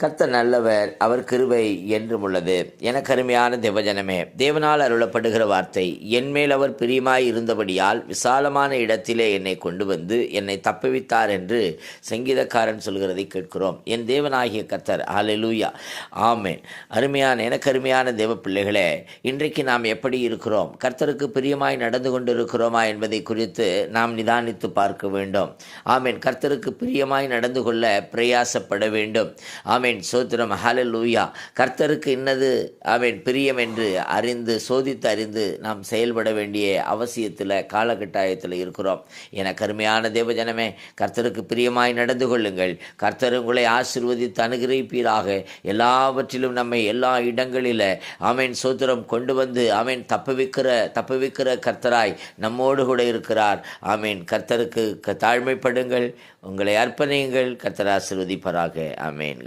கர்த்தர் நல்லவர், அவர் கிருபை என்றும் உள்ளது. எனக்கு அருமையான தேவஜனமே, தேவனால் அருளப்படுகிற வார்த்தை, என்மேல் அவர் பிரியமாய் இருந்தபடியால் விசாலமான இடத்திலே என்னை கொண்டு வந்து என்னை தப்புவித்தார் என்று சங்கீதக்காரன் சொல்கிறதை கேட்கிறோம். என் தேவனாகிய கர்த்தர். ஹல்லேலூயா, ஆமென். எனக்கு அருமையான தேவ பிள்ளைகளே, இன்றைக்கு நாம் எப்படி இருக்கிறோம்? கர்த்தருக்கு பிரியமாய் நடந்து கொண்டிருக்கிறோமா என்பதை குறித்து நாம் நிதானித்து பார்க்க வேண்டும். ஆமென். கர்த்தருக்கு பிரியமாய் நடந்து கொள்ள பிரயாசப்பட வேண்டும். ஆமென். சோத்திரம். ஹல்லேலூயா. கர்த்தருக்கு இன்னது பிரியம் என்று சோதித்து அறிந்து நாம் செயல்பட வேண்டிய அவசியத்தில் காலகட்டாயத்தில் இருக்கிறோம். எனக்கு அருமையான தேவஜனமே, கர்த்தருக்கு பிரியமாய் நடந்து கொள்ளுங்கள். கர்த்தர் உங்களை ஆசீர்வதித்து அனுகிரகிப்பீராக. எல்லாவற்றிலும் நம்மை எல்லா இடங்களில் சோத்திரம் கொண்டு வந்து தப்புவிக்கிற கர்த்தராய் நம்மோடு கூட இருக்கிறார். கர்த்தருக்கு தாழ்மைப்படுங்கள், உங்களை அர்ப்பணியுங்கள். கர்த்தர் ஆசீர்வதிப்பாராக. ஆமென்.